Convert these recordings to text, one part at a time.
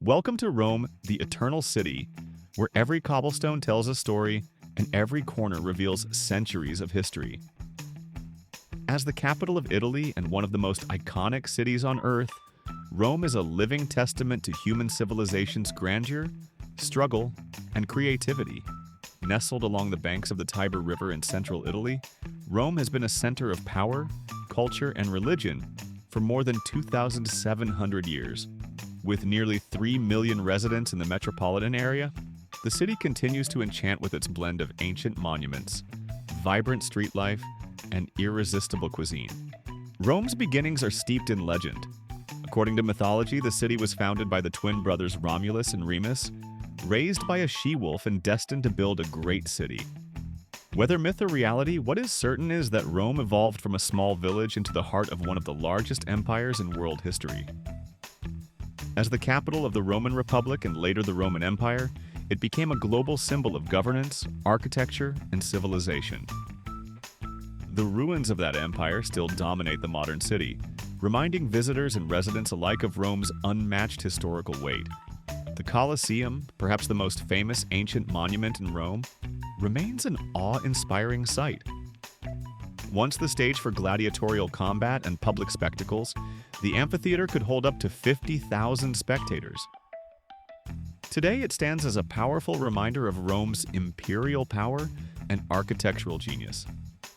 Welcome to Rome, the eternal city, where every cobblestone tells a story and every corner reveals centuries of history. As the capital of Italy and one of the most iconic cities on earth, Rome is a living testament to human civilization's grandeur, struggle, and creativity. Nestled along the banks of the Tiber River in central Italy, Rome has been a center of power, culture, and religion for more than 2,700 years. With nearly 3 million residents in the metropolitan area, the city continues to enchant with its blend of ancient monuments, vibrant street life, and irresistible cuisine. Rome's beginnings are steeped in legend. According to mythology, the city was founded by the twin brothers Romulus and Remus, raised by a she-wolf and destined to build a great city. Whether myth or reality, what is certain is that Rome evolved from a small village into the heart of one of the largest empires in world history. As the capital of the Roman Republic and later the Roman Empire, it became a global symbol of governance, architecture, and civilization. The ruins of that empire still dominate the modern city, reminding visitors and residents alike of Rome's unmatched historical weight. The Colosseum, perhaps the most famous ancient monument in Rome, remains an awe-inspiring sight. Once the stage for gladiatorial combat and public spectacles, the amphitheater could hold up to 50,000 spectators. Today, it stands as a powerful reminder of Rome's imperial power and architectural genius.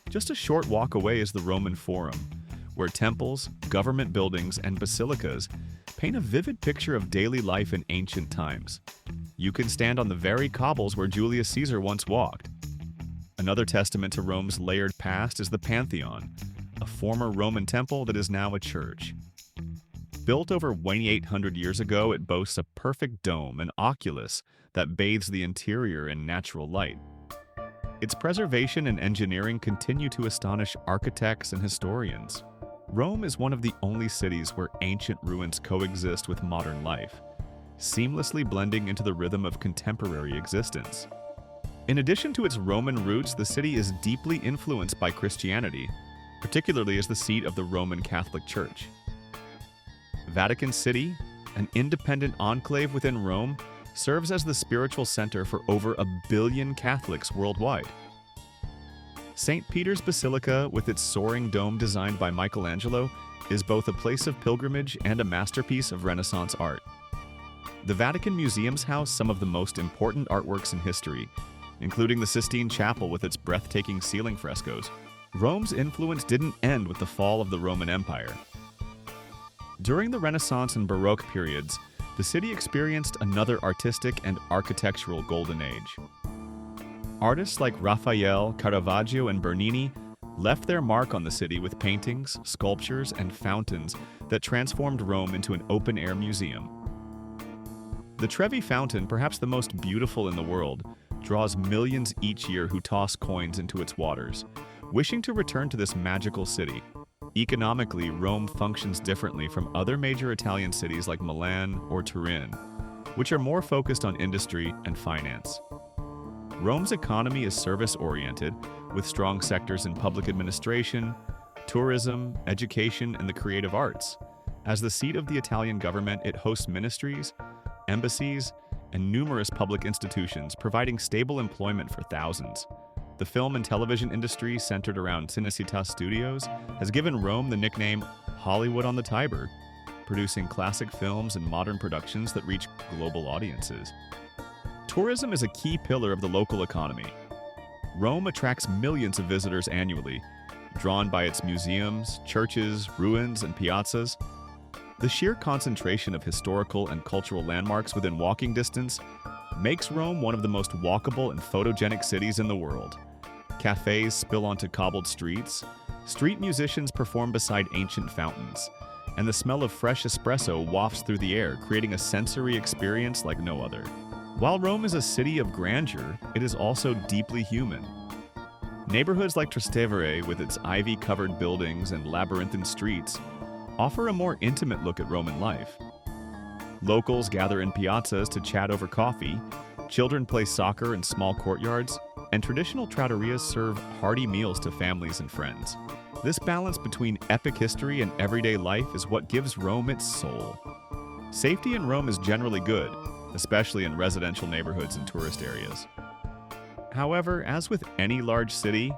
Just a short walk away is the Roman Forum, where temples, government buildings, and basilicas paint a vivid picture of daily life in ancient times. You can stand on the very cobbles where Julius Caesar once walked. Another testament to Rome's layered past is the Pantheon, a former Roman temple that is now a church. Built over 2,800 years ago, it boasts a perfect dome and oculus that bathes the interior in natural light. Its preservation and engineering continue to astonish architects and historians. Rome is one of the only cities where ancient ruins coexist with modern life, seamlessly blending into the rhythm of contemporary existence. In addition to its Roman roots, the city is deeply influenced by Christianity, particularly as the seat of the Roman Catholic Church. Vatican City, an independent enclave within Rome, serves as the spiritual center for over 1 billion Catholics worldwide. St. Peter's Basilica, with its soaring dome designed by Michelangelo, is both a place of pilgrimage and a masterpiece of Renaissance art. The Vatican Museums house some of the most important artworks in history, including the Sistine Chapel with its breathtaking ceiling frescoes. Rome's influence didn't end with the fall of the Roman Empire. During the Renaissance and Baroque periods, the city experienced another artistic and architectural golden age. Artists like Raphael, Caravaggio, and Bernini left their mark on the city with paintings, sculptures, and fountains that transformed Rome into an open-air museum. The Trevi Fountain, perhaps the most beautiful in the world, draws millions each year who toss coins into its waters, wishing to return to this magical city. Economically, Rome functions differently from other major Italian cities like Milan or Turin, which are more focused on industry and finance. Rome's economy is service-oriented, with strong sectors in public administration, tourism, education, and the creative arts. As the seat of the Italian government, it hosts ministries, embassies, and numerous public institutions, providing stable employment for thousands. The film and television industry, centered around Cinecittà Studios, has given Rome the nickname Hollywood on the Tiber, producing classic films and modern productions that reach global audiences. Tourism is a key pillar of the local economy. Rome attracts millions of visitors annually, drawn by its museums, churches, ruins, and piazzas. The sheer concentration of historical and cultural landmarks within walking distance makes Rome one of the most walkable and photogenic cities in the world. Cafes spill onto cobbled streets, street musicians perform beside ancient fountains, and the smell of fresh espresso wafts through the air, creating a sensory experience like no other. While Rome is a city of grandeur, it is also deeply human. Neighborhoods like Trastevere, with its ivy-covered buildings and labyrinthine streets, offer a more intimate look at Roman life. Locals gather in piazzas to chat over coffee, children play soccer in small courtyards, and traditional trattorias serve hearty meals to families and friends. This balance between epic history and everyday life is what gives Rome its soul. Safety in Rome is generally good, especially in residential neighborhoods and tourist areas. However, as with any large city,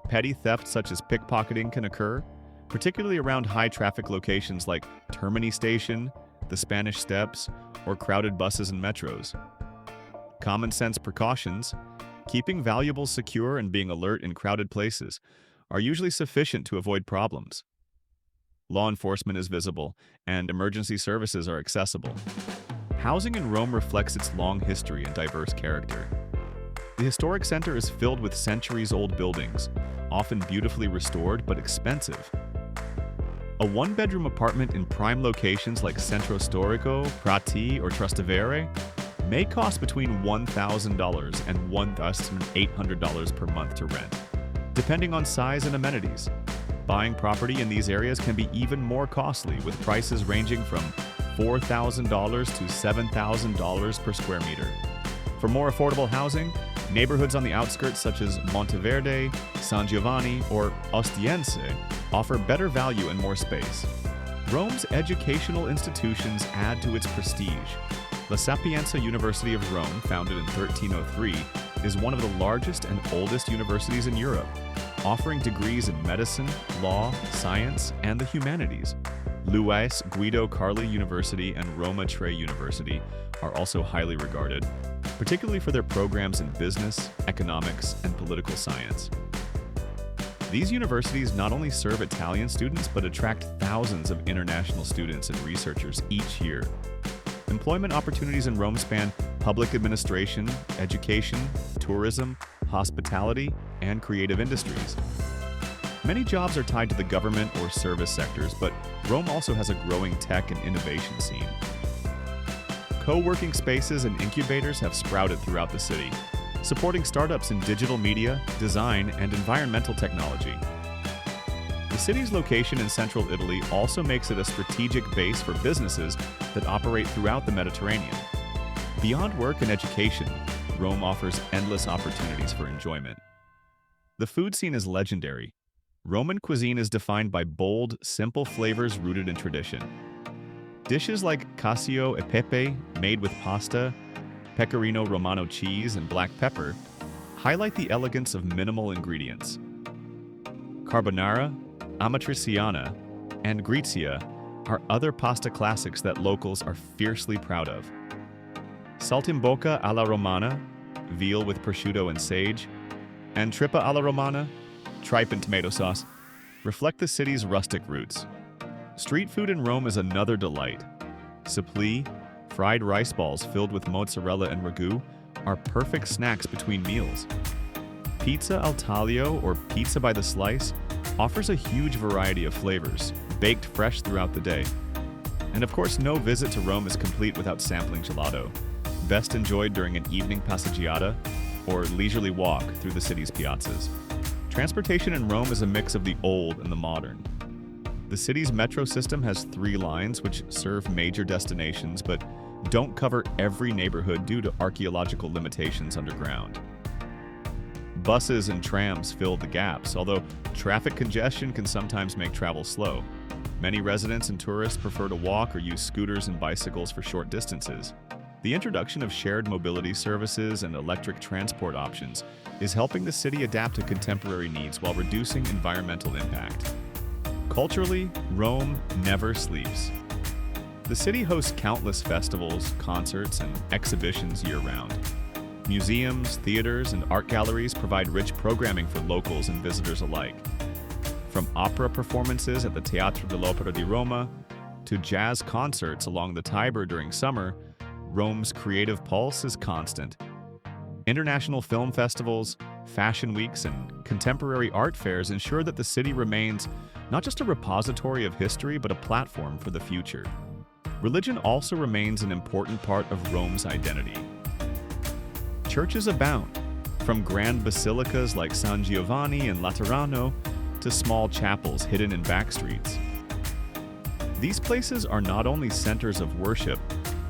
petty theft such as pickpocketing can occur, particularly around high-traffic locations like Termini Station, the Spanish Steps, or crowded buses and metros. Common-sense precautions, keeping valuables secure and being alert in crowded places, are usually sufficient to avoid problems. Law enforcement is visible, and emergency services are accessible. Housing in Rome reflects its long history and diverse character. The historic center is filled with centuries-old buildings, often beautifully restored but expensive. A one-bedroom apartment in prime locations like Centro Storico, Prati, or Trastevere may cost between $1,000 and $1,800 per month to rent, depending on size and amenities. Buying property in these areas can be even more costly, with prices ranging from $4,000 to $7,000 per square meter. For more affordable housing, neighborhoods on the outskirts such as Monteverde, San Giovanni, or Ostiense offer better value and more space. Rome's educational institutions add to its prestige. La Sapienza University of Rome, founded in 1303, is one of the largest and oldest universities in Europe, offering degrees in medicine, law, science, and the humanities. Luis Guido Carli University and Roma Tre University are also highly regarded, particularly for their programs in business, economics, and political science. These universities not only serve Italian students but attract thousands of international students and researchers each year. Employment opportunities in Rome span public administration, education, tourism, hospitality, and creative industries. Many jobs are tied to the government or service sectors, but Rome also has a growing tech and innovation scene. Co-working spaces and incubators have sprouted throughout the city, supporting startups in digital media, design, and environmental technology. The city's location in central Italy also makes it a strategic base for businesses that operate throughout the Mediterranean. Beyond work and education, Rome offers endless opportunities for enjoyment. The food scene is legendary. Roman cuisine is defined by bold, simple flavors rooted in tradition. Dishes like Cacio e Pepe, made with pasta, pecorino romano cheese, and black pepper, highlight the elegance of minimal ingredients. Carbonara, amatriciana, and grizia are other pasta classics that locals are fiercely proud of. Saltimbocca alla romana, veal with prosciutto and sage, and trippa alla romana, tripe and tomato sauce, reflect the city's rustic roots. Street food in Rome is another delight. Supplì, fried rice balls filled with mozzarella and ragu, are perfect snacks between meals. Pizza al taglio, or pizza by the slice, offers a huge variety of flavors, baked fresh throughout the day. And of course, no visit to Rome is complete without sampling gelato, best enjoyed during an evening passeggiata or leisurely walk through the city's piazzas. Transportation in Rome is a mix of the old and the modern. The city's metro system has 3 lines which serve major destinations but don't cover every neighborhood due to archaeological limitations underground. Buses and trams fill the gaps, although traffic congestion can sometimes make travel slow. Many residents and tourists prefer to walk or use scooters and bicycles for short distances. The introduction of shared mobility services and electric transport options is helping the city adapt to contemporary needs while reducing environmental impact. Culturally, Rome never sleeps. The city hosts countless festivals, concerts, and exhibitions year-round. Museums, theaters, and art galleries provide rich programming for locals and visitors alike. From opera performances at the Teatro dell'Opera di Roma to jazz concerts along the Tiber during summer, Rome's creative pulse is constant. International film festivals, fashion weeks, and contemporary art fairs ensure that the city remains not just a repository of history, but a platform for the future. Religion also remains an important part of Rome's identity. Churches abound, from grand basilicas like San Giovanni and Laterano to small chapels hidden in back streets. These places are not only centers of worship,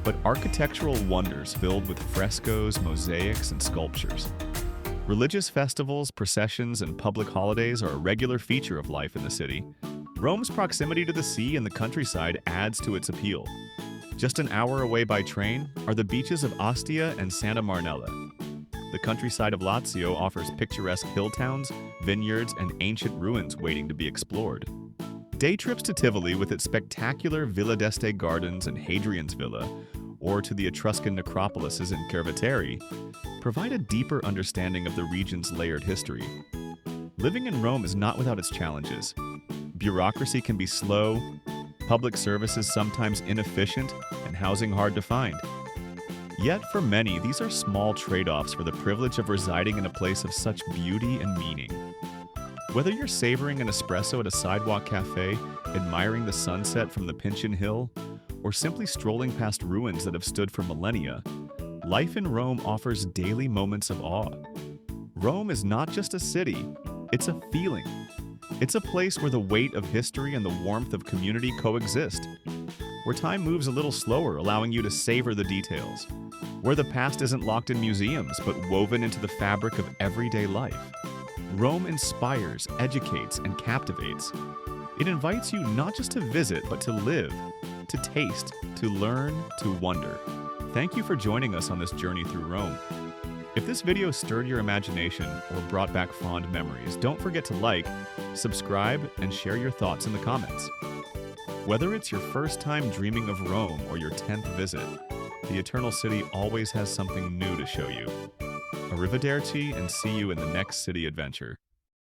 but architectural wonders filled with frescoes, mosaics, and sculptures. Religious festivals, processions, and public holidays are a regular feature of life in the city. Rome's proximity to the sea and the countryside adds to its appeal. Just an hour away by train are the beaches of Ostia and Santa Marnella. The countryside of Lazio offers picturesque hill towns, vineyards, and ancient ruins waiting to be explored. Day trips to Tivoli with its spectacular Villa d'Este gardens and Hadrian's Villa, or to the Etruscan necropolises in Cerveteri, provide a deeper understanding of the region's layered history. Living in Rome is not without its challenges. Bureaucracy can be slow, public services sometimes inefficient, and housing hard to find. Yet for many, these are small trade-offs for the privilege of residing in a place of such beauty and meaning. Whether you're savoring an espresso at a sidewalk cafe, admiring the sunset from the Pincian Hill, or simply strolling past ruins that have stood for millennia, life in Rome offers daily moments of awe. Rome is not just a city, it's a feeling. It's a place where the weight of history and the warmth of community coexist, where time moves a little slower, allowing you to savor the details, where the past isn't locked in museums but woven into the fabric of everyday life. Rome inspires, educates, and captivates. It invites you not just to visit, but to live, to taste, to learn, to wonder. Thank you for joining us on this journey through Rome. If this video stirred your imagination or brought back fond memories, don't forget to like, subscribe, and share your thoughts in the comments. Whether it's your first time dreaming of Rome or your 10th visit, the Eternal City always has something new to show you. Arrivederci, and see you in the next city adventure.